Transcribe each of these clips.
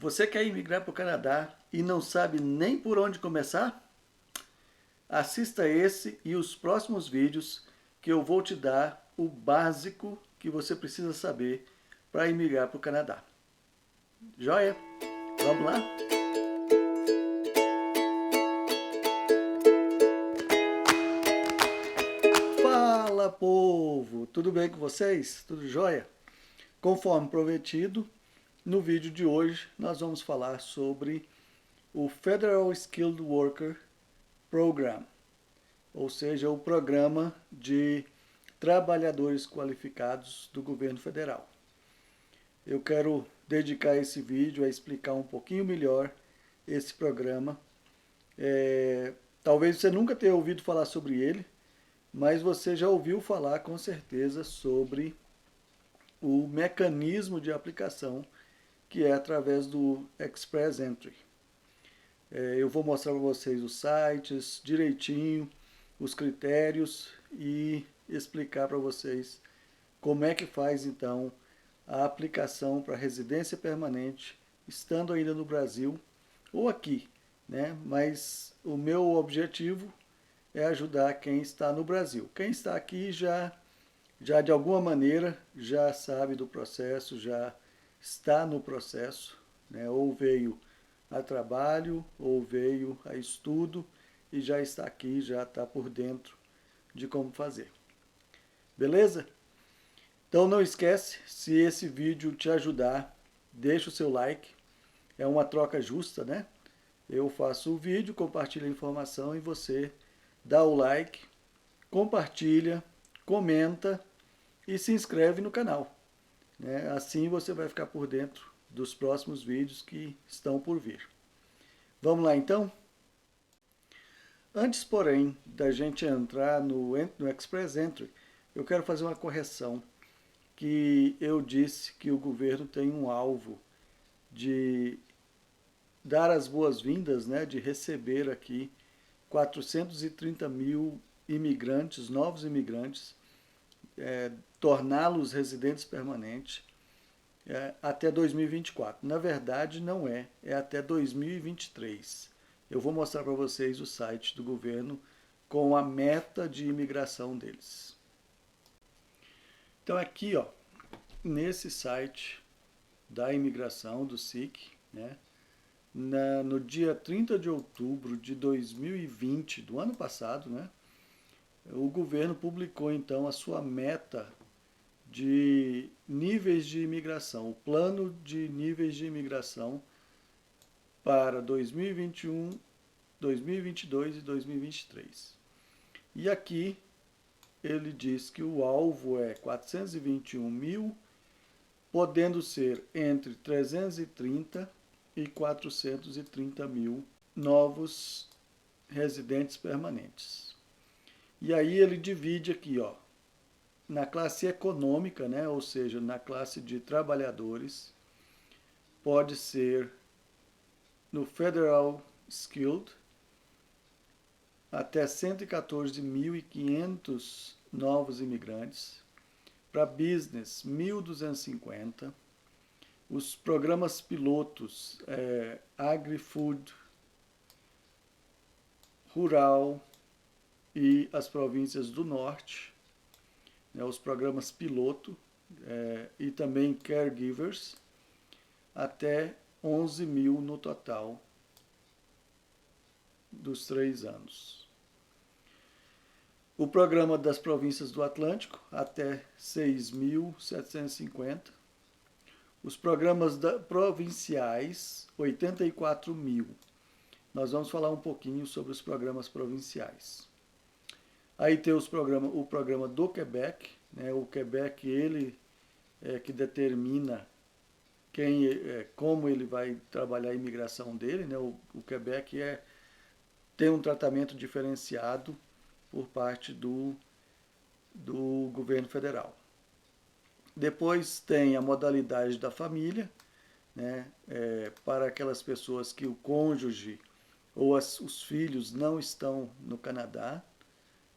Você quer imigrar para o Canadá e não sabe nem por onde começar? Assista esse e os próximos vídeos que eu vou te dar o básico que você precisa saber para imigrar para o Canadá. Joia? Vamos lá? Fala, povo! Tudo bem com vocês? Tudo jóia? Conforme prometido, no vídeo de hoje nós vamos falar sobre o Federal Skilled Worker Program, ou seja, o programa de trabalhadores qualificados do governo federal. Eu quero dedicar esse vídeo a explicar um pouquinho melhor esse programa. Talvez você nunca tenha ouvido falar sobre ele, mas você já ouviu falar com certeza sobre o mecanismo de aplicação, que é através do Express Entry. Eu vou mostrar para vocês os sites direitinho, os critérios e explicar para vocês como é que faz então a aplicação para residência permanente, estando ainda no Brasil ou aqui, né? Mas o meu objetivo é ajudar quem está no Brasil. Quem está aqui já de alguma maneira já sabe do processo, já está no processo, né? Ou veio a trabalho, ou veio a estudo e já está aqui, já está por dentro de como fazer. Beleza? Então não esquece, se esse vídeo te ajudar, deixa o seu like, é uma troca justa, né? Eu faço o vídeo, compartilho a informação e você dá o like, compartilha, comenta e se inscreve no canal, né? Assim você vai ficar por dentro dos próximos vídeos que estão por vir. Vamos lá então? Antes, porém, da gente entrar no Express Entry, eu quero fazer uma correção, que eu disse que o governo tem um alvo de dar as boas-vindas, né, de receber aqui 430 mil imigrantes, novos imigrantes, torná-los residentes permanentes até 2024. Na verdade, não é até 2023. Eu vou mostrar para vocês o site do governo com a meta de imigração deles. Então aqui, ó, nesse site da imigração do SIC, né, no dia 30 de outubro de 2020, do ano passado, né, o governo publicou então a sua meta de níveis de imigração, o plano de níveis de imigração para 2021, 2022 e 2023. E aqui ele diz que o alvo é 421 mil, podendo ser entre 330 e 430 mil novos residentes permanentes. E aí ele divide aqui, ó, na classe econômica, né, ou seja, na classe de trabalhadores, pode ser no Federal Skilled até 114.500 novos imigrantes, para business 1.250, os programas pilotos agri-food, rural e as províncias do norte, né, os programas piloto e também caregivers, até 11 mil no total dos 3 anos. O programa das províncias do Atlântico, até 6.750. Os programas provinciais, 84 mil. Nós vamos falar um pouquinho sobre os programas provinciais. Aí tem o programa do Quebec, né? O Quebec, ele é que determina como ele vai trabalhar a imigração dele, né? O Quebec tem um tratamento diferenciado por parte do governo federal. Depois tem a modalidade da família, né, para aquelas pessoas que o cônjuge ou os filhos não estão no Canadá.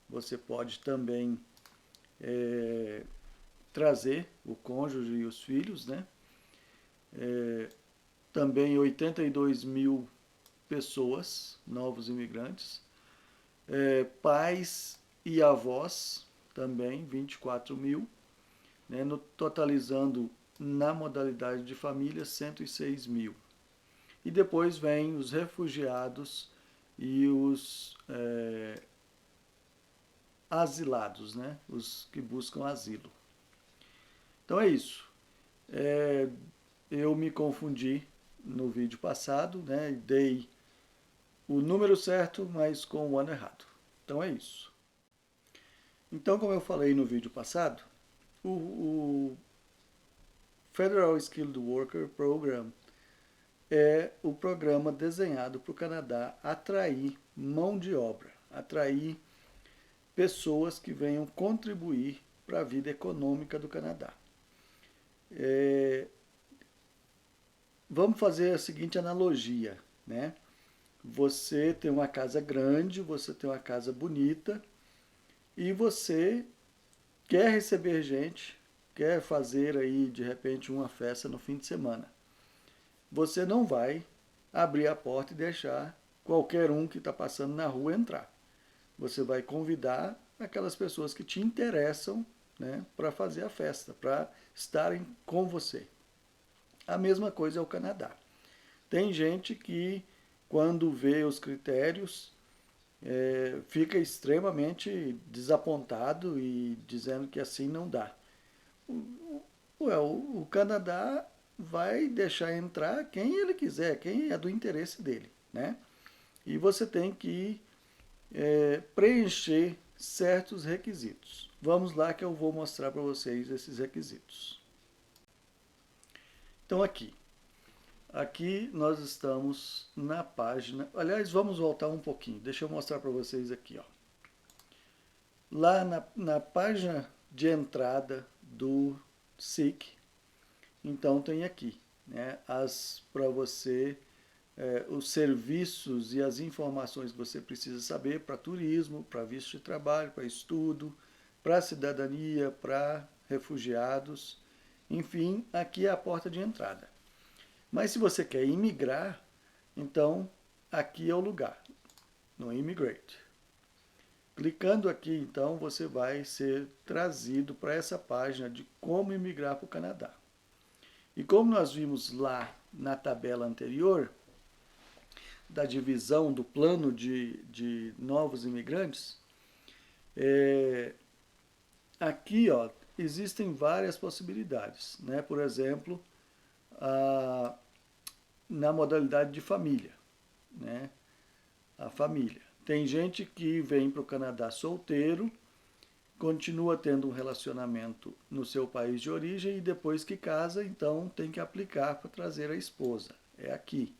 Você pode também trazer o cônjuge e os filhos, né? também 82 mil pessoas, novos imigrantes. Pais e avós, também 24 mil, né, totalizando na modalidade de família 106 mil. E depois vem os refugiados e os asilados, né, os que buscam asilo. Então é isso. Eu me confundi no vídeo passado, né, dei o número certo, mas com o ano errado. Então é isso. Então, como eu falei no vídeo passado, o Federal Skilled Worker Program é o programa desenhado para o Canadá atrair mão de obra, atrair pessoas que venham contribuir para a vida econômica do Canadá. Vamos fazer a seguinte analogia, né? Você tem uma casa grande, você tem uma casa bonita e você quer receber gente, quer fazer aí de repente uma festa no fim de semana. Você não vai abrir a porta e deixar qualquer um que está passando na rua entrar. Você vai convidar aquelas pessoas que te interessam, né, para fazer a festa, para estarem com você. A mesma coisa é o Canadá. Tem gente que, quando vê os critérios, fica extremamente desapontado e dizendo que assim não dá. O Canadá vai deixar entrar quem ele quiser, quem é do interesse dele, né? E você tem que preencher certos requisitos. Vamos lá que eu vou mostrar para vocês esses requisitos. Então aqui nós estamos na página, aliás, vamos voltar um pouquinho, deixa eu mostrar para vocês aqui, ó. Lá na página de entrada do SIC, então tem aqui, né, para você, os serviços e as informações que você precisa saber para turismo, para visto de trabalho, para estudo, para cidadania, para refugiados, enfim, aqui é a porta de entrada. Mas se você quer imigrar, então aqui é o lugar, no Immigrate. Clicando aqui, então, você vai ser trazido para essa página de como imigrar para o Canadá. E como nós vimos lá na tabela anterior, da divisão do plano de novos imigrantes, aqui ó, existem várias possibilidades, né? Por exemplo, na modalidade de família, né? A família. Tem gente que vem para o Canadá solteiro, continua tendo um relacionamento no seu país de origem e depois que casa, então tem que aplicar para trazer a esposa. É aqui.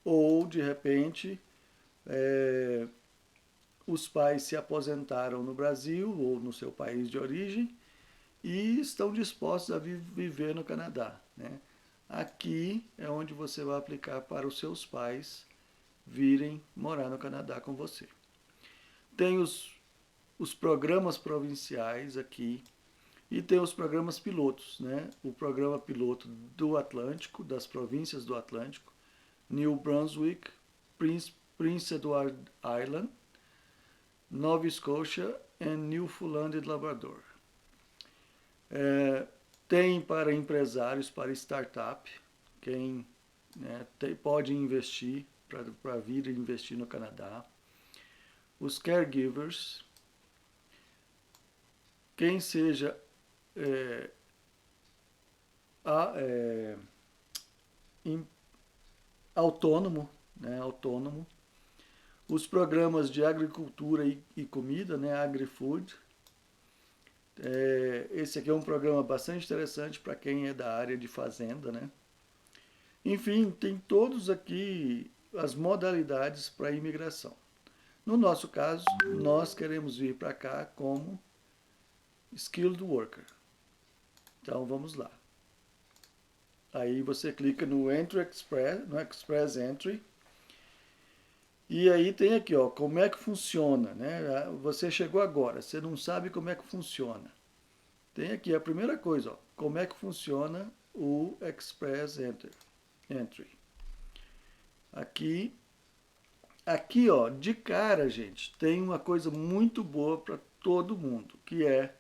Ou, de repente, os pais se aposentaram no Brasil ou no seu país de origem e estão dispostos a viver no Canadá, né? Aqui é onde você vai aplicar para os seus pais virem morar no Canadá com você. Tem os programas provinciais aqui e tem os programas pilotos, né? O programa piloto do Atlântico, das províncias do Atlântico, New Brunswick, Prince Edward Island, Nova Scotia e Newfoundland e Labrador. Tem para empresários, para startup, quem, né, pode investir para vir investir no Canadá. Os caregivers, quem seja autônomo, né, autônomo. Os programas de agricultura e comida, né, AgriFood. Esse aqui é um programa bastante interessante para quem é da área de fazenda, né? Enfim, tem todos aqui as modalidades para a imigração. No nosso caso, nós queremos vir para cá como Skilled Worker. Então vamos lá. Aí você clica no Entry Express, no Express Entry. E aí tem aqui, ó, como é que funciona, né? Você chegou agora, você não sabe como é que funciona. Tem aqui a primeira coisa, ó, como é que funciona o Express Entry. Entry. Aqui, ó, de cara, gente, tem uma coisa muito boa para todo mundo, que é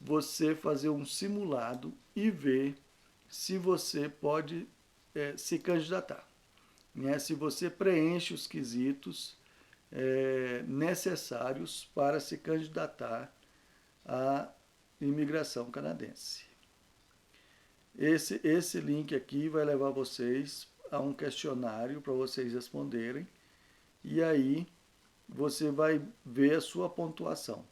você fazer um simulado e ver se você pode se candidatar, né? Se você preenche os quesitos necessários para se candidatar à imigração canadense. Esse link aqui vai levar vocês a um questionário para vocês responderem e aí você vai ver a sua pontuação.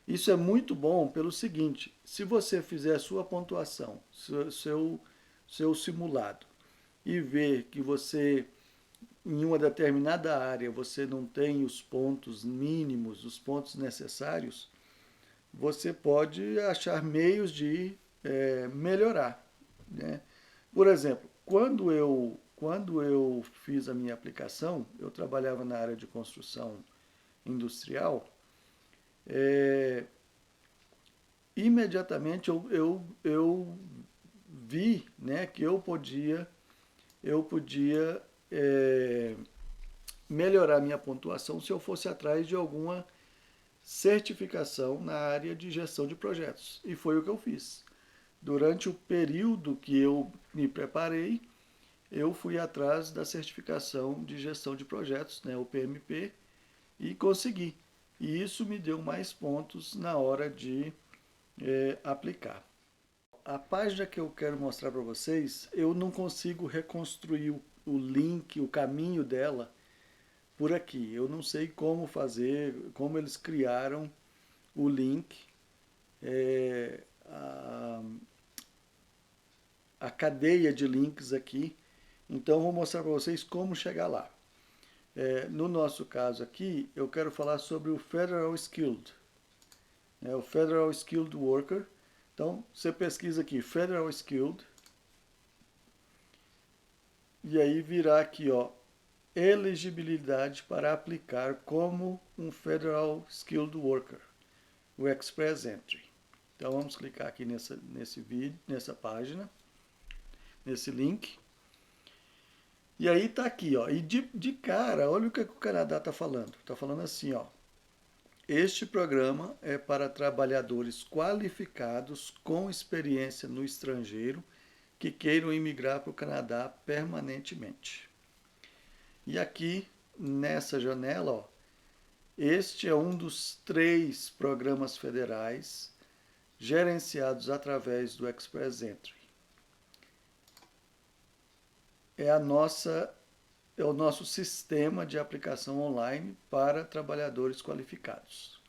Isso é muito bom pelo seguinte: se você fizer a sua pontuação, seu simulado, e ver que você, em uma determinada área, você não tem os pontos mínimos, os pontos necessários, você pode achar meios de melhorar, né? Por exemplo, quando eu fiz a minha aplicação, eu trabalhava na área de construção industrial. é, Imediatamente eu vi, né, que eu podia melhorar minha pontuação se eu fosse atrás de alguma certificação na área de gestão de projetos. E foi o que eu fiz. Durante o período que eu me preparei, eu fui atrás da certificação de gestão de projetos, né, o PMP, e consegui. E isso me deu mais pontos na hora de aplicar. A página que eu quero mostrar para vocês, eu não consigo reconstruir o link, o caminho dela por aqui. Eu não sei como fazer, como eles criaram o link, é, a, a cadeia de links aqui. Então, vou mostrar para vocês como chegar lá. No nosso caso aqui, eu quero falar sobre o Federal Skilled, o Federal Skilled Worker. Então, você pesquisa aqui, Federal Skilled, e aí virá aqui, ó, elegibilidade para aplicar como um Federal Skilled Worker, o Express Entry. Então, vamos clicar aqui nesse vídeo, nessa página, nesse link. E aí tá aqui, ó, e de cara, olha o que o Canadá está falando. Está falando assim, ó, este programa é para trabalhadores qualificados com experiência no estrangeiro que queiram imigrar para o Canadá permanentemente. E aqui, nessa janela, ó, este é um dos 3 programas federais gerenciados através do Express Entry. É o nosso sistema de aplicação online para trabalhadores qualificados.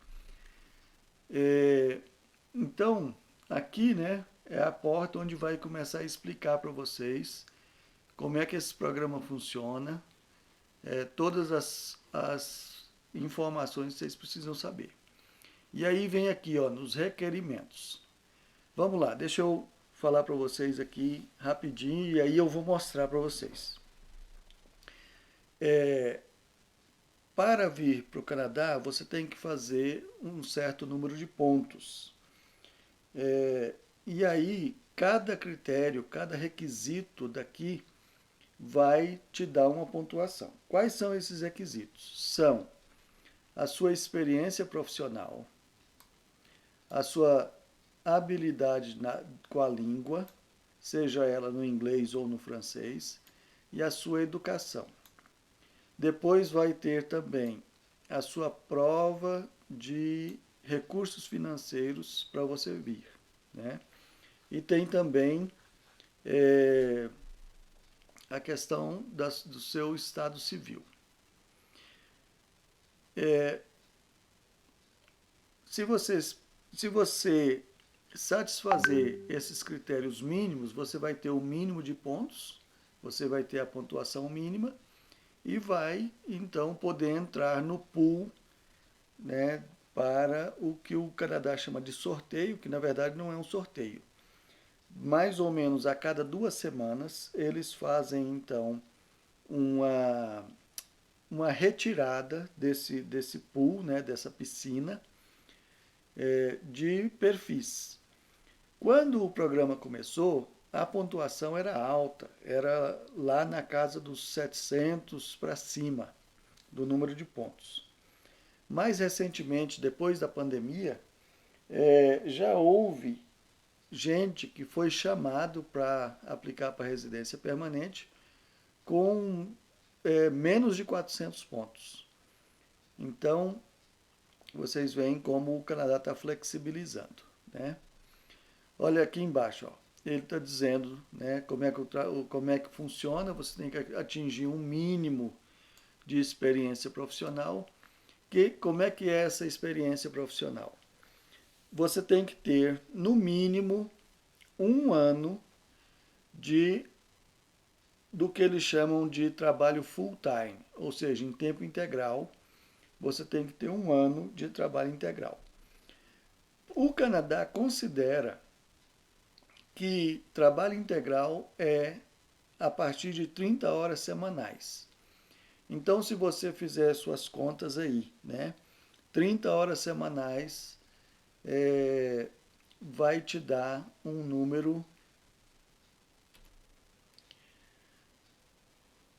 Então, aqui, né, é a porta onde vai começar a explicar para vocês como é que esse programa funciona, todas as informações que vocês precisam saber. E aí vem aqui, ó, nos requerimentos. Vamos lá, deixa eu falar para vocês aqui rapidinho e aí eu vou mostrar para vocês. Para vir para o Canadá, você tem que fazer um certo número de pontos. E aí, cada critério, cada requisito daqui vai te dar uma pontuação. Quais são esses requisitos? São a sua experiência profissional, a sua habilidade com a língua, seja ela no inglês ou no francês, e a sua educação. Depois vai ter também a sua prova de recursos financeiros para você vir, né? E tem também a questão do seu estado civil. Se você satisfazer esses critérios mínimos, você vai ter o mínimo de pontos, você vai ter a pontuação mínima e vai então poder entrar no pool, né, para o que o Canadá chama de sorteio, que na verdade não é um sorteio. Mais ou menos a cada 2 semanas eles fazem então uma retirada desse pool, né, dessa piscina de perfis. Quando o programa começou, a pontuação era alta, era lá na casa dos 700 para cima do número de pontos. Mais recentemente, depois da pandemia, já houve gente que foi chamado para aplicar para residência permanente com menos de 400 pontos. Então, vocês veem como o Canadá está flexibilizando, né? Olha aqui embaixo, ó. Ele está dizendo, né, como é que funciona. Você tem que atingir um mínimo de experiência profissional. Como é que é essa experiência profissional? Você tem que ter, no mínimo, um ano de do que eles chamam de trabalho full-time, ou seja, em tempo integral. Você tem que ter um ano de trabalho integral. O Canadá considera que trabalho integral é a partir de 30 horas semanais. Então, se você fizer suas contas aí, né, 30 horas semanais vai te dar um número,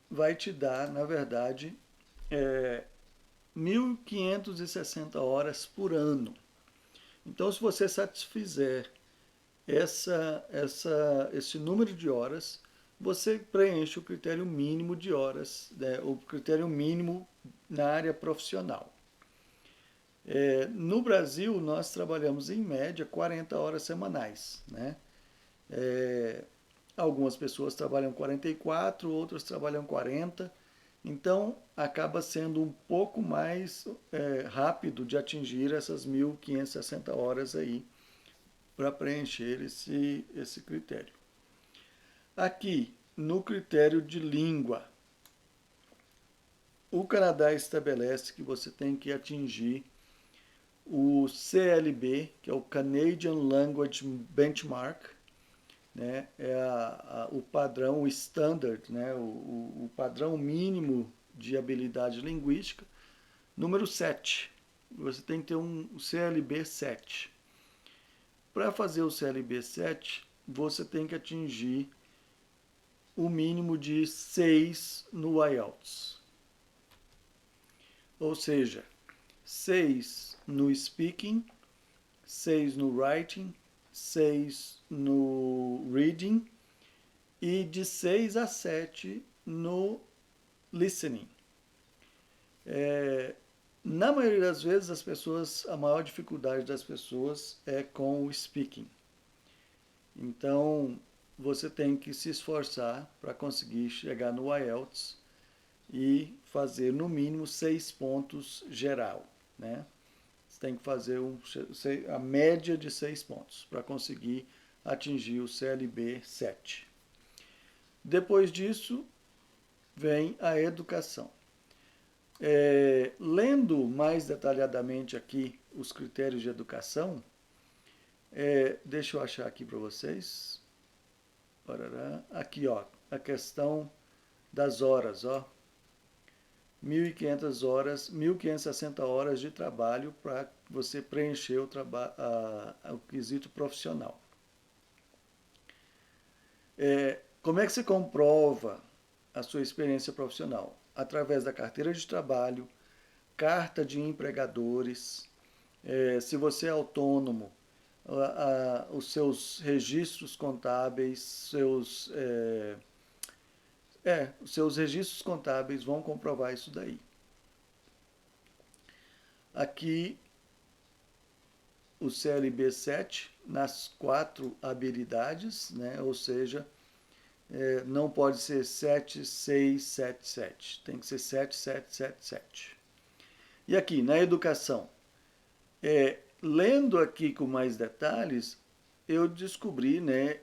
vai te dar, na verdade, 1.560 horas por ano. Então, se você satisfizer esse número de horas, você preenche o critério mínimo de horas, né, o critério mínimo na área profissional. No Brasil, nós trabalhamos em média 40 horas semanais, né? Algumas pessoas trabalham 44, outras trabalham 40, então acaba sendo um pouco mais rápido de atingir essas 1.560 horas aí para preencher esse critério. Aqui, no critério de língua, o Canadá estabelece que você tem que atingir o CLB, que é o Canadian Language Benchmark, né? O padrão, o standard, né? o padrão mínimo de habilidade linguística, número 7. Você tem que ter um CLB 7. Para fazer o CLB 7, você tem que atingir o mínimo de 6 no IELTS. Ou seja, 6 no speaking, 6 no writing, 6 no reading e de 6 a 7 no listening. Na maioria das vezes, a maior dificuldade das pessoas é com o speaking. Então, você tem que se esforçar para conseguir chegar no IELTS e fazer no mínimo 6 pontos geral, né? Você tem que fazer a média de 6 pontos para conseguir atingir o CLB 7. Depois disso, vem a educação. Lendo mais detalhadamente aqui os critérios de educação, deixa eu achar aqui para vocês. Aqui, ó, a questão das horas, ó. 1.500 horas, 1.560 horas de trabalho para você preencher o quesito profissional. Como é que você comprova a sua experiência profissional? Através da carteira de trabalho, carta de empregadores, se você é autônomo, os seus registros contábeis, os seus registros contábeis vão comprovar isso daí. Aqui o CLB 7 nas 4 habilidades, né? Ou seja, não pode ser 7, 6, 7, 7. Tem que ser 7, 7, 7, 7. E aqui, na educação, lendo aqui com mais detalhes, eu descobri, né?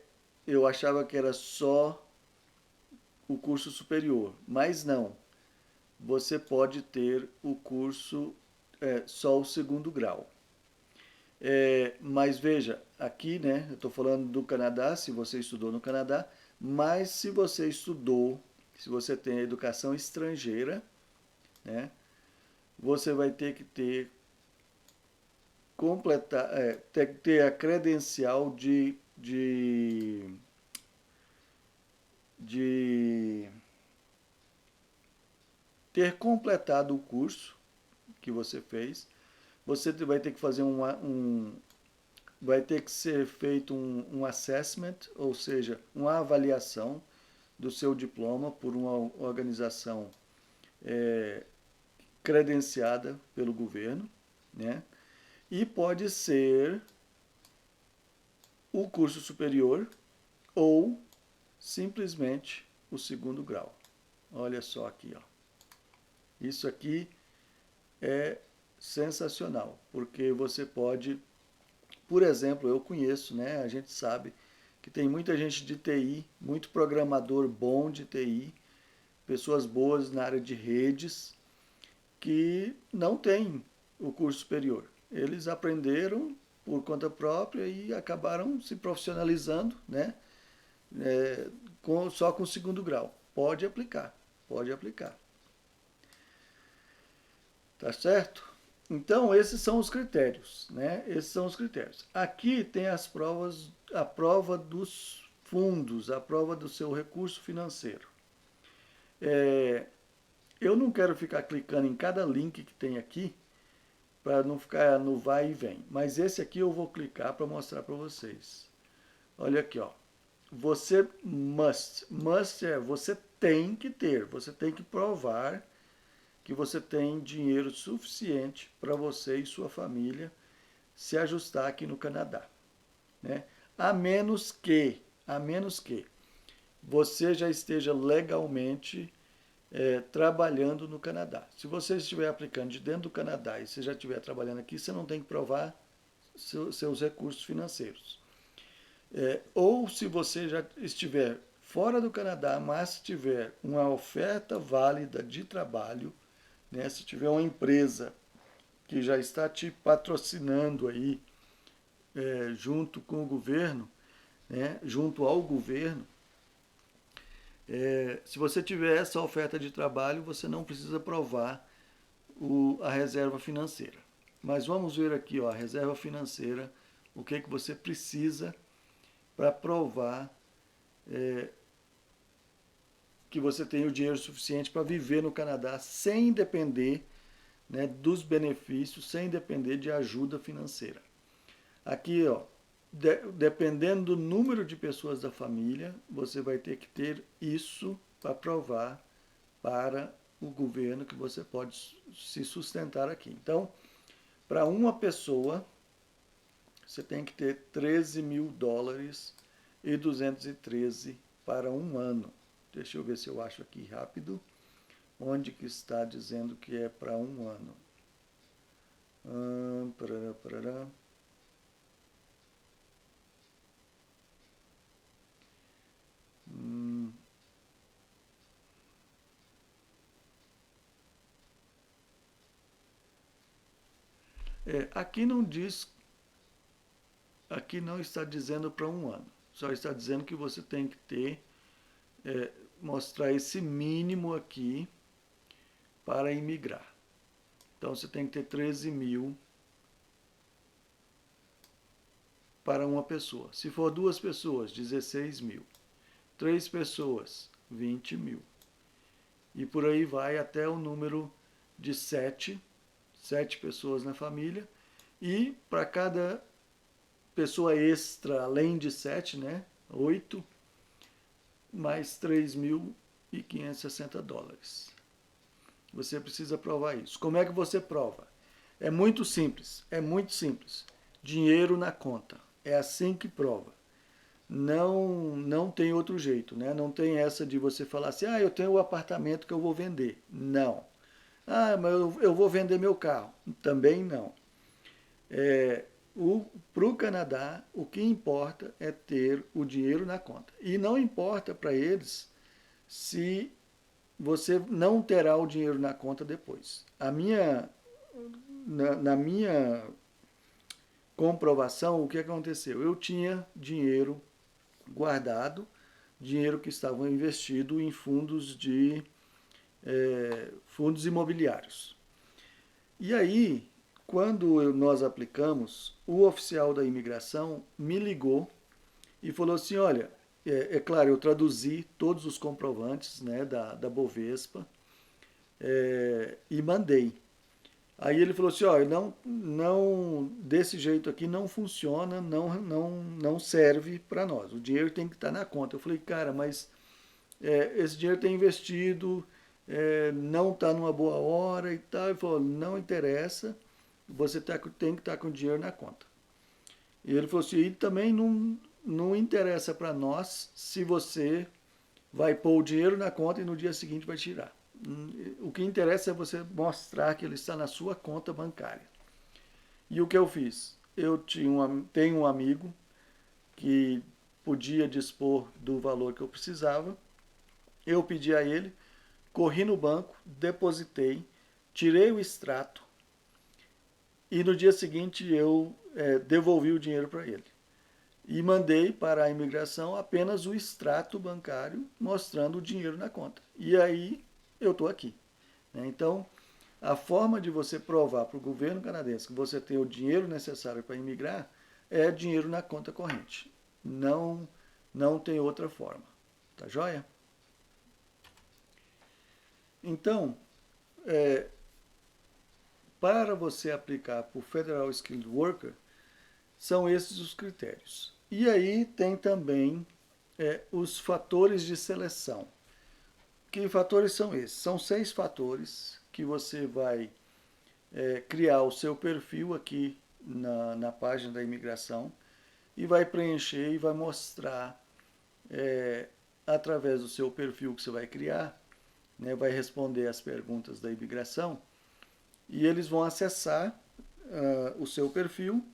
Eu achava que era só o curso superior, mas não. Você pode ter o curso só o segundo grau. Mas veja, aqui, né, eu estou falando do Canadá, se você estudou no Canadá, mas se você estudou, se você tem educação estrangeira, né, você vai ter que ter ter a credencial de de ter completado o curso que você fez. Você vai ter que fazer vai ter que ser feito um assessment, ou seja, uma avaliação do seu diploma por uma organização credenciada pelo governo, né? E pode ser o curso superior ou simplesmente o segundo grau. Olha só aqui, ó. Isso aqui é sensacional, porque você pode, por exemplo, eu conheço, né? A gente sabe que tem muita gente de TI, muito programador bom de TI, pessoas boas na área de redes, que não têm o curso superior. Eles aprenderam por conta própria e acabaram se profissionalizando, né? Só com o segundo grau. Pode aplicar, pode aplicar. Tá certo? Então, esses são os critérios, né? Esses são os critérios. Aqui tem as provas, a prova dos fundos, a prova do seu recurso financeiro. Eu não quero ficar clicando em cada link que tem aqui, para não ficar no vai e vem. Mas esse aqui eu vou clicar para mostrar para vocês. Olha aqui, ó. Você must é você tem que ter, você tem que provar que você tem dinheiro suficiente para você e sua família se ajustar aqui no Canadá, né? A menos que você já esteja legalmente trabalhando no Canadá. Se você estiver aplicando de dentro do Canadá e você já estiver trabalhando aqui, você não tem que provar seus recursos financeiros. Ou se você já estiver fora do Canadá, mas tiver uma oferta válida de trabalho, né, se tiver uma empresa que já está te patrocinando aí junto com o governo, né, junto ao governo, se você tiver essa oferta de trabalho, você não precisa provar a reserva financeira. Mas vamos ver aqui, ó, a reserva financeira, o que você precisa para provar que você tem o dinheiro suficiente para viver no Canadá sem depender, né, dos benefícios, sem depender de ajuda financeira. Aqui, ó, dependendo do número de pessoas da família, você vai ter que ter isso para provar para o governo que você pode se sustentar aqui. Então, para uma pessoa, você tem que ter 13 mil dólares e 213 para um ano. Deixa eu ver se eu acho aqui rápido. Onde que está dizendo que é para um ano? Parará, parará. Aqui não diz, aqui não está dizendo para um ano. Só está dizendo que você tem que ter, mostrar esse mínimo aqui para imigrar. Então você tem que ter 13 mil para uma pessoa. Se for duas pessoas, 16 mil. Três pessoas, 20 mil. E por aí vai até o número de 7 pessoas na família. E para cada pessoa extra, além de 7, né, 8, mais 3.560 dólares. Você precisa provar isso. Como é que você prova? É muito simples, é muito simples. Dinheiro na conta. É assim que prova. Não tem outro jeito, né? Não tem essa de você falar assim, eu tenho o apartamento que eu vou vender. Não. Mas eu vou vender meu carro. Também não. Para o Canadá, o que importa é ter o dinheiro na conta. E não importa para eles se você não terá o dinheiro na conta depois. Na minha comprovação, o que aconteceu? Eu tinha dinheiro guardado, dinheiro que estava investido em fundos imobiliários. E aí, quando nós aplicamos, o oficial da imigração me ligou e falou assim, olha, é claro, eu traduzi todos os comprovantes, né, da Bovespa, e mandei. Aí ele falou assim, ó, não, desse jeito aqui não funciona, não serve para nós. O dinheiro tem que estar na conta. Eu falei, cara, mas esse dinheiro tem investido, não está numa boa hora e tal. Ele falou, não interessa, você tem que estar com o dinheiro na conta. E ele falou assim, e também não interessa para nós se você vai pôr o dinheiro na conta e no dia seguinte vai tirar. O que interessa é você mostrar que ele está na sua conta bancária. E o que eu fiz? Eu tenho um amigo que podia dispor do valor que eu precisava. Eu pedi a ele, corri no banco, depositei, tirei o extrato e no dia seguinte eu devolvi o dinheiro para ele. E mandei para a imigração apenas o extrato bancário mostrando o dinheiro na conta. E aí eu estou aqui. Então, a forma de você provar para o governo canadense que você tem o dinheiro necessário para imigrar é dinheiro na conta corrente. Não tem outra forma. Tá joia? Então, para você aplicar para o Federal Skilled Worker, são esses os critérios. E aí tem também os fatores de seleção. Que fatores são esses? São 6 fatores que você vai criar o seu perfil aqui na página da imigração e vai preencher e vai mostrar através do seu perfil que você vai criar, né, vai responder as perguntas da imigração e eles vão acessar o seu perfil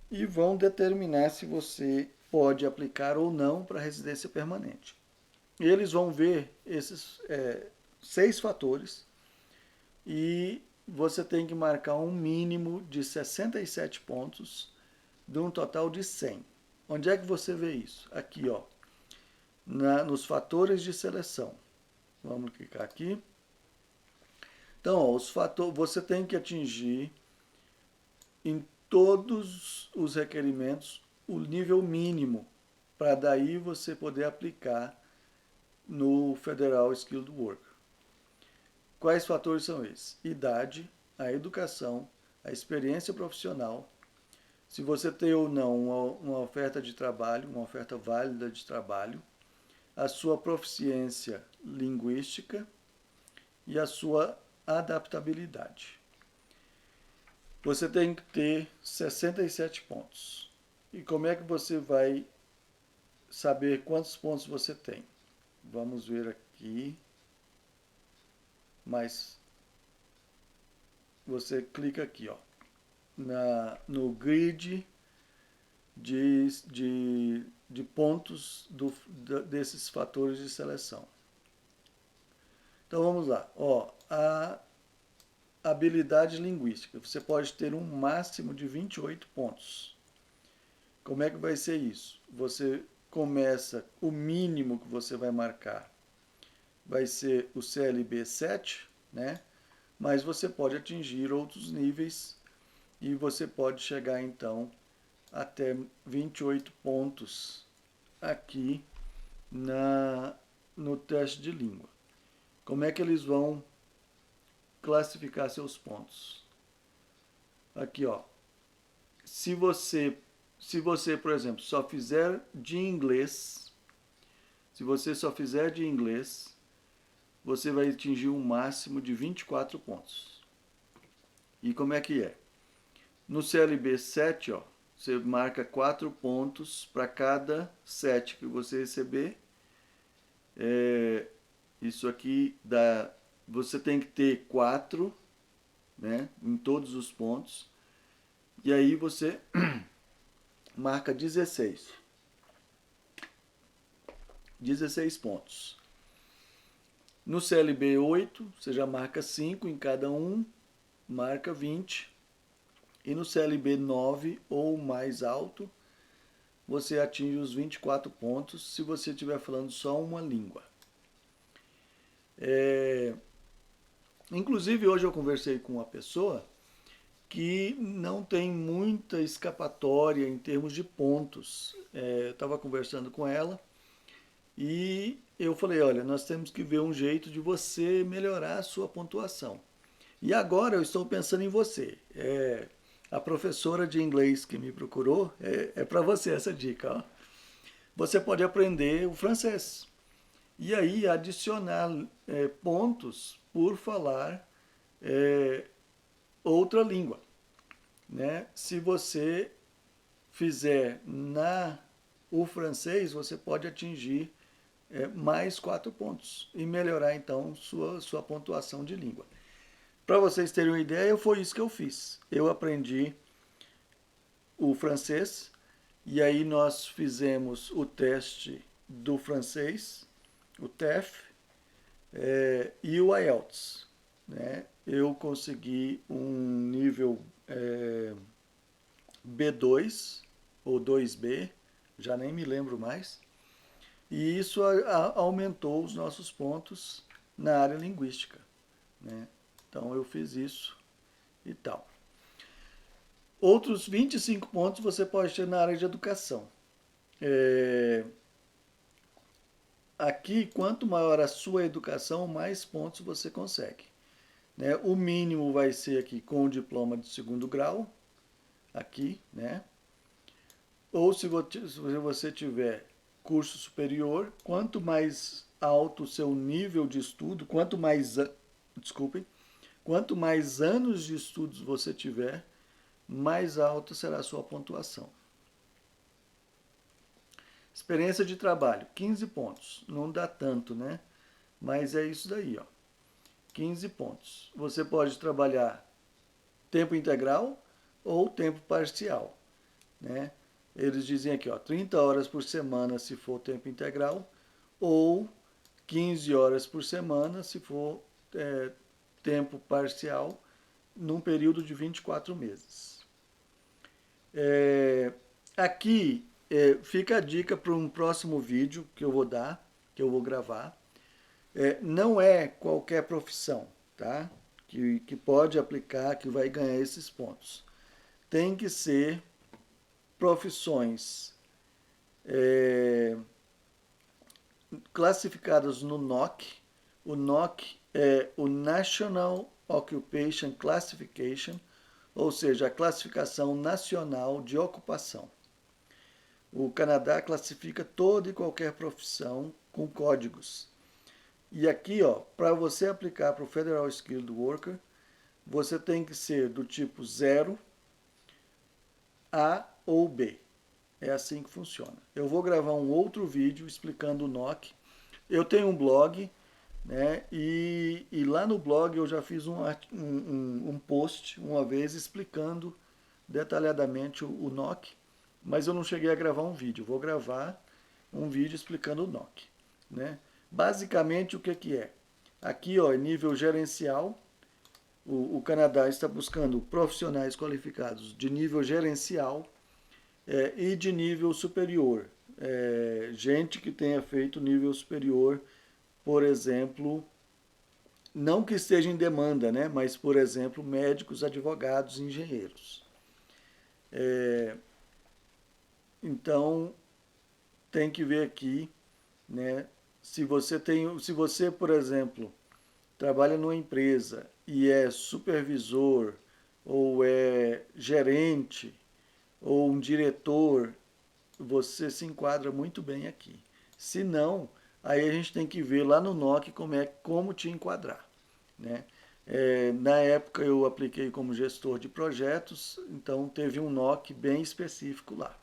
e vão determinar se você pode aplicar ou não para residência permanente. Eles vão ver esses 6 fatores e você tem que marcar um mínimo de 67 pontos de um total de 100. Onde é que você vê isso? Aqui, ó, nos fatores de seleção. Vamos clicar aqui. Então, ó, você tem que atingir em todos os requerimentos o nível mínimo para daí você poder aplicar no Federal Skilled Worker. Quais fatores são esses? Idade, a educação, a experiência profissional, se você tem ou não uma oferta de trabalho, uma oferta válida de trabalho, a sua proficiência linguística e a sua adaptabilidade. Você tem que ter 67 pontos. E como é que você vai saber quantos pontos você tem? Vamos ver aqui. Mas você clica aqui, ó, no grid de pontos desses fatores de seleção. Então vamos lá. Ó, a habilidade linguística. Você pode ter um máximo de 28 pontos. Como é que vai ser isso? Você começa, o mínimo que você vai marcar vai ser o CLB 7, né? Mas você pode atingir outros níveis e você pode chegar então até 28 pontos aqui no teste de língua. Como é que eles vão classificar seus pontos? Aqui, ó. Se você, por exemplo, só fizer de inglês, se você só fizer de inglês, você vai atingir um máximo de 24 pontos. E como é que é? No CLB 7, ó, você marca 4 pontos para cada 7 que você receber. Isso aqui dá... Você tem que ter 4, né, em todos os pontos. E aí você marca 16. 16 pontos. No CLB 8, você já marca 5 em cada um, marca 20. E no CLB 9 ou mais alto, você atinge os 24 pontos se você estiver falando só uma língua. Inclusive, hoje eu conversei com uma pessoa que não tem muita escapatória em termos de pontos. Eu estava conversando com ela E eu falei, olha, nós temos que ver um jeito de você melhorar a sua pontuação. E agora eu estou pensando em você. A professora de inglês que me procurou, é para você essa dica. Ó. Você pode aprender o francês. E aí adicionar pontos por falar é, outra língua. Né? Se você fizer o francês, você pode atingir mais 4 pontos e melhorar então sua pontuação de língua. Para vocês terem uma ideia, foi isso que eu fiz. Eu aprendi o francês e aí nós fizemos o teste do francês, o TEF, e o IELTS. Né? Eu consegui um nível B2 ou 2B, já nem me lembro mais, e isso aumentou os nossos pontos na área linguística. Né? Então eu fiz isso e tal. Outros 25 pontos você pode ter na área de educação. Aqui, quanto maior a sua educação, mais pontos você consegue. Né? O mínimo vai ser aqui com o diploma de segundo grau, aqui, né? Ou se você tiver curso superior, quanto mais alto o seu nível de estudo, quanto mais anos de estudos você tiver, mais alta será a sua pontuação. Experiência de trabalho, 15 pontos. Não dá tanto, né? Mas é isso daí, ó. 15 pontos. Você pode trabalhar tempo integral ou tempo parcial, né? Eles dizem aqui, ó, 30 horas por semana se for tempo integral ou 15 horas por semana se for tempo parcial num período de 24 meses. Aqui fica a dica para um próximo vídeo que eu vou dar, que eu vou gravar. Não é qualquer profissão, tá? Que pode aplicar, que vai ganhar esses pontos. Tem que ser profissões classificadas no NOC. O NOC é o National Occupation Classification, ou seja, a classificação nacional de ocupação. O Canadá classifica toda e qualquer profissão com códigos. E aqui, ó, para você aplicar para o Federal Skilled Worker, você tem que ser do tipo 0, A ou B. É assim que funciona. Eu vou gravar um outro vídeo explicando o NOC. Eu tenho um blog, né? E lá no blog eu já fiz um post uma vez explicando detalhadamente o NOC, mas eu não cheguei a gravar um vídeo. Vou gravar um vídeo explicando o NOC. Né? Basicamente o que é? Aqui, ó, nível gerencial. O Canadá está buscando profissionais qualificados de nível gerencial e de nível superior. Gente que tenha feito nível superior, por exemplo, não que esteja em demanda, né? Mas, por exemplo, médicos, advogados, engenheiros. Então, tem que ver aqui, né? Se você, por exemplo, trabalha numa empresa e é supervisor ou é gerente ou um diretor, você se enquadra muito bem aqui. Se não, aí a gente tem que ver lá no NOC como te enquadrar. Né? Na época eu apliquei como gestor de projetos, então teve um NOC bem específico lá.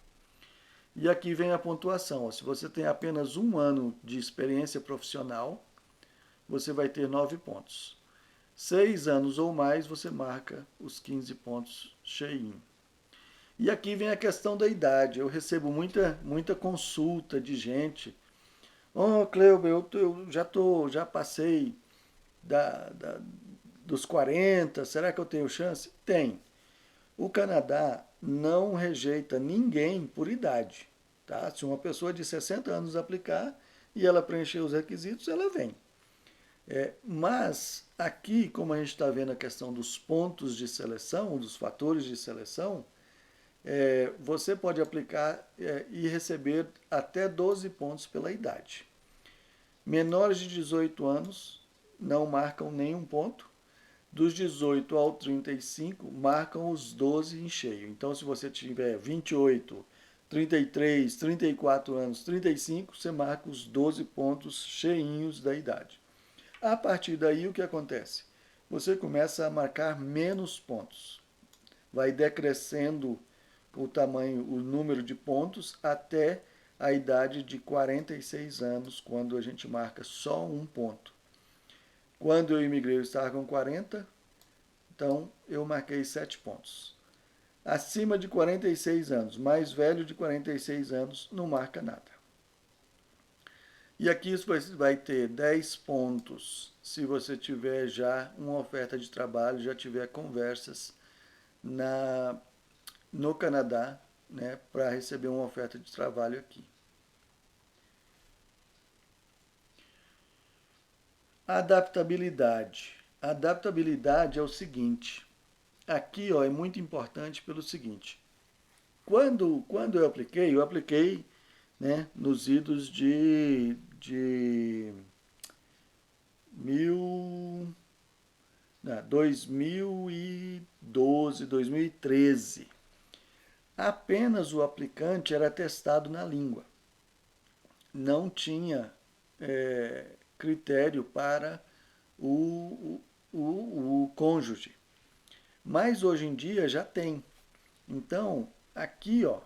E aqui vem a pontuação. Ó, se você tem apenas 1 ano de experiência profissional, você vai ter 9 pontos. 6 anos ou mais, você marca os 15 pontos cheinho. E aqui vem a questão da idade. Eu recebo muita consulta de gente. Cleuber, eu já passei dos 40, será que eu tenho chance? Tem. O Canadá não rejeita ninguém por idade. Tá? Se uma pessoa de 60 anos aplicar e ela preencher os requisitos, ela vem. Mas aqui, como a gente está vendo a questão dos pontos de seleção, dos fatores de seleção, você pode aplicar e receber até 12 pontos pela idade. Menores de 18 anos não marcam nenhum ponto. Dos 18 ao 35, marcam os 12 em cheio. Então, se você tiver 28, 33, 34 anos, 35, você marca os 12 pontos cheinhos da idade. A partir daí, o que acontece? Você começa a marcar menos pontos. Vai decrescendo o tamanho, o número de pontos até a idade de 46 anos, quando a gente marca só um ponto. Quando eu imigrei, eu estava com 40, então eu marquei 7 pontos. Acima de 46 anos, mais velho de 46 anos, não marca nada. E aqui isso vai ter 10 pontos se você tiver já uma oferta de trabalho, já tiver conversas no Canadá, né, para receber uma oferta de trabalho aqui. Adaptabilidade. Adaptabilidade é o seguinte. Aqui ó, é muito importante pelo seguinte. Quando eu apliquei, né, nos idos de 2012, 2013. Apenas o aplicante era testado na língua. Não tinha critério para o cônjuge. Mas hoje em dia já tem. Então, aqui, ó,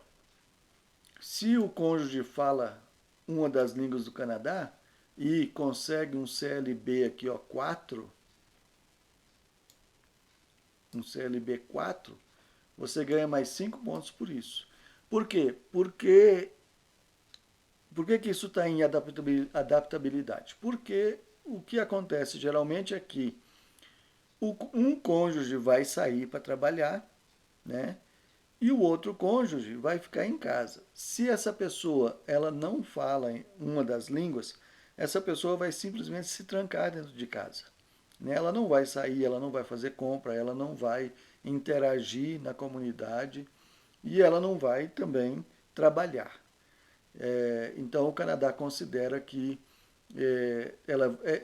se o cônjuge fala uma das línguas do Canadá e consegue um CLB aqui, ó, 4, um CLB 4, você ganha mais 5 pontos por isso. Por quê? Por que isso está em adaptabilidade? Porque o que acontece geralmente é que um cônjuge vai sair para trabalhar, né? E o outro cônjuge vai ficar em casa. Se essa pessoa ela não fala uma das línguas, essa pessoa vai simplesmente se trancar dentro de casa. Né? Ela não vai sair, ela não vai fazer compra, ela não vai interagir na comunidade e ela não vai também trabalhar. Então o Canadá considera que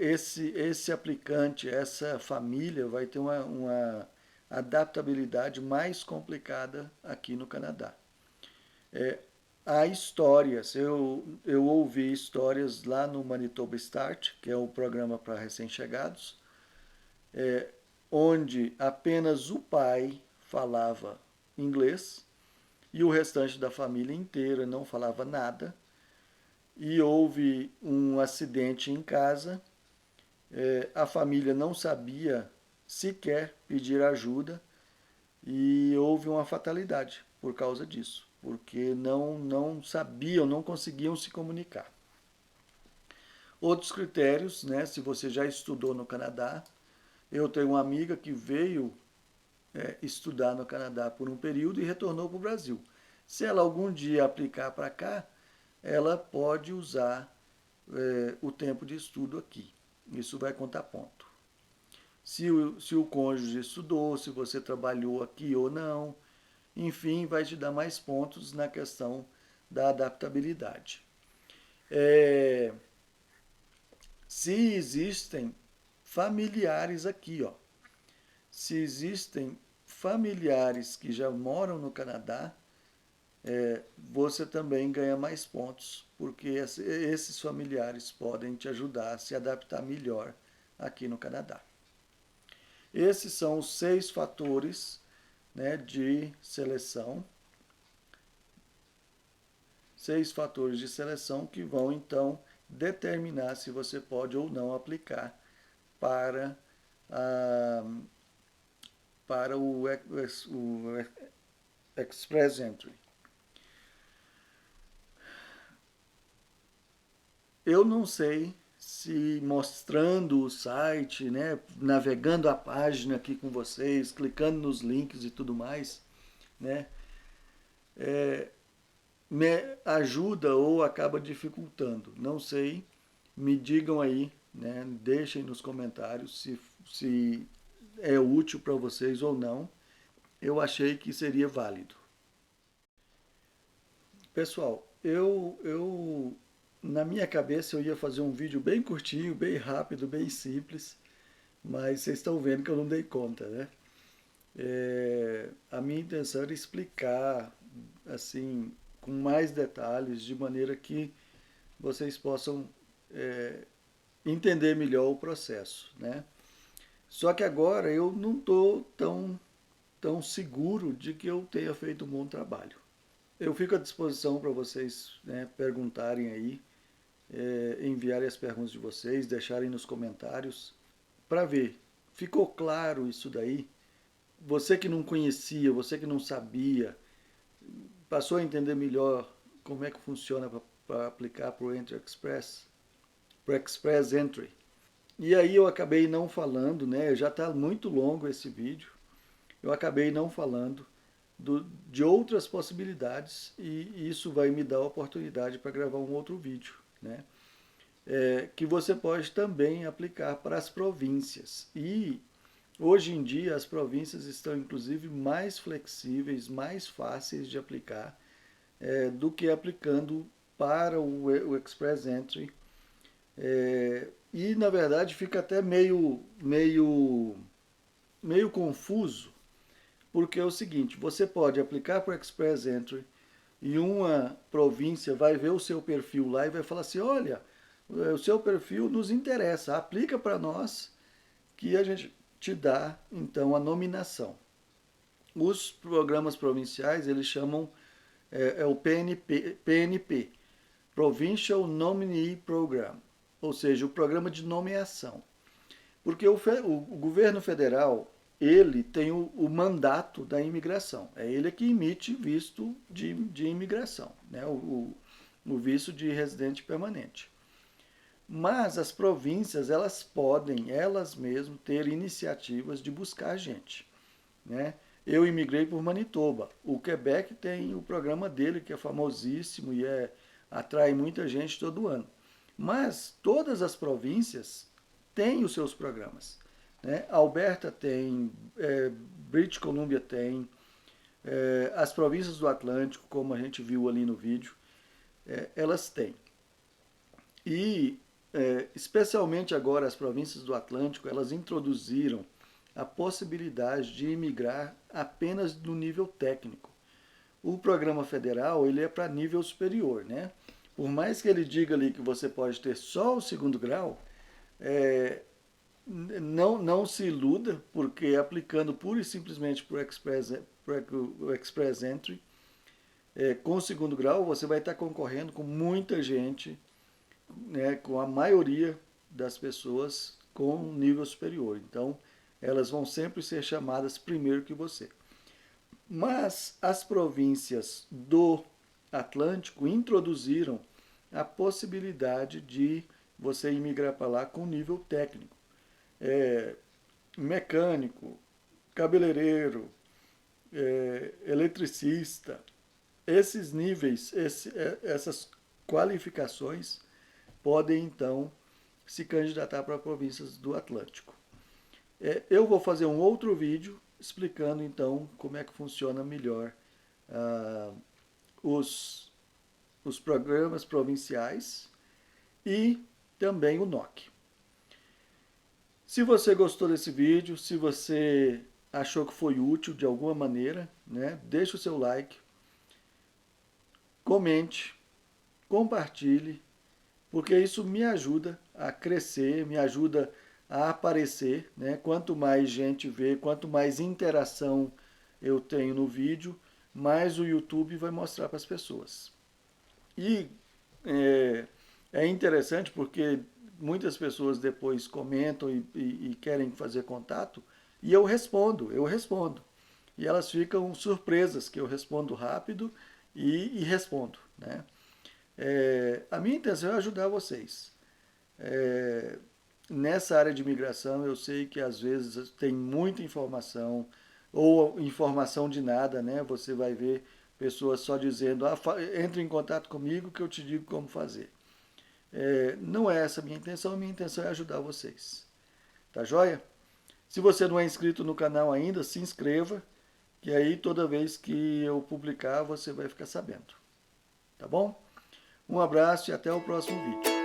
esse aplicante, essa família vai ter uma adaptabilidade mais complicada aqui no Canadá. Há histórias, eu ouvi histórias lá no Manitoba Start, que é o programa para recém-chegados, onde apenas o pai falava inglês e o restante da família inteira não falava nada. E houve um acidente em casa, a família não sabia sequer pedir ajuda e houve uma fatalidade por causa disso, porque não sabiam, não conseguiam se comunicar. Outros critérios, né, se você já estudou no Canadá, eu tenho uma amiga que veio estudar no Canadá por um período e retornou para o Brasil. Se ela algum dia aplicar para cá, ela pode usar o tempo de estudo aqui. Isso vai contar ponto. Se o cônjuge estudou, se você trabalhou aqui ou não, enfim, vai te dar mais pontos na questão da adaptabilidade. Se existem familiares aqui, ó, se existem familiares que já moram no Canadá, você também ganha mais pontos, porque esses familiares podem te ajudar a se adaptar melhor aqui no Canadá. Esses são os 6 fatores, né, de seleção. 6 fatores de seleção que vão então determinar se você pode ou não aplicar para, para o Express Entry. Eu não sei se mostrando o site, né, navegando a página aqui com vocês, clicando nos links e tudo mais, né, me ajuda ou acaba dificultando. Não sei, me digam aí, né, deixem nos comentários se é útil para vocês ou não. Eu achei que seria válido. Pessoal, eu Na minha cabeça eu ia fazer um vídeo bem curtinho, bem rápido, bem simples, mas vocês estão vendo que eu não dei conta, né? A minha intenção era explicar, assim, com mais detalhes, de maneira que vocês possam entender melhor o processo, né? Só que agora eu não estou tão seguro de que eu tenha feito um bom trabalho. Eu fico à disposição para vocês, né, perguntarem aí, enviarem as perguntas de vocês, deixarem nos comentários, para ver. Ficou claro isso daí? Você que não conhecia, você que não sabia, passou a entender melhor como é que funciona para aplicar para o Entry Express, para o Express Entry. E aí eu acabei não falando, né? Já está muito longo esse vídeo. Eu acabei não falando de outras possibilidades e isso vai me dar a oportunidade para gravar um outro vídeo, né? Que você pode também aplicar para as províncias. E hoje em dia as províncias estão inclusive mais flexíveis, mais fáceis de aplicar do que aplicando para o Express Entry. E na verdade fica até meio confuso, porque é o seguinte, você pode aplicar para o Express Entry e uma província vai ver o seu perfil lá e vai falar assim, olha, o seu perfil nos interessa, aplica para nós que a gente te dá então a nominação. Os programas provinciais eles chamam o PNP, Provincial Nominee Program, ou seja, o programa de nomeação. Porque o governo federal ele tem o mandato da imigração, é ele que emite visto de imigração, né? O visto de residente permanente. Mas as províncias elas podem elas mesmas ter iniciativas de buscar gente, né? Eu imigrei por Manitoba. O Quebec tem o programa dele que é famosíssimo e atrai muita gente todo ano. Mas todas as províncias têm os seus programas, né? Alberta tem, British Columbia tem, as províncias do Atlântico, como a gente viu ali no vídeo, elas têm. E especialmente agora as províncias do Atlântico, elas introduziram a possibilidade de imigrar apenas no nível técnico. O programa federal ele é para nível superior, né? Por mais que ele diga ali que você pode ter só o segundo grau, não se iluda, porque aplicando pura e simplesmente para o Express Entry, com o segundo grau você vai estar concorrendo com muita gente, né, com a maioria das pessoas com nível superior. Então, elas vão sempre ser chamadas primeiro que você. Mas as províncias do Atlântico introduziram a possibilidade de você imigrar para lá com nível técnico. Mecânico, cabeleireiro, eletricista, esses níveis, essas qualificações podem então se candidatar para províncias do Atlântico. Eu vou fazer um outro vídeo explicando então como é que funciona melhor os programas provinciais e também o NOC. Se você gostou desse vídeo, se você achou que foi útil de alguma maneira, né, deixe o seu like, comente, compartilhe, porque isso me ajuda a crescer, me ajuda a aparecer, né? Quanto mais gente vê, quanto mais interação eu tenho no vídeo, mais o YouTube vai mostrar para as pessoas. E é interessante porque muitas pessoas depois comentam e querem fazer contato e eu respondo. E elas ficam surpresas que eu respondo rápido e respondo, né? A minha intenção é ajudar vocês. Nessa área de imigração eu sei que às vezes tem muita informação ou informação de nada, né? Você vai ver pessoas só dizendo, entre em contato comigo que eu te digo como fazer. Não é essa a minha intenção é ajudar vocês. Tá joia? Se você não é inscrito no canal ainda, se inscreva, que aí toda vez que eu publicar você vai ficar sabendo. Tá bom? Um abraço e até o próximo vídeo.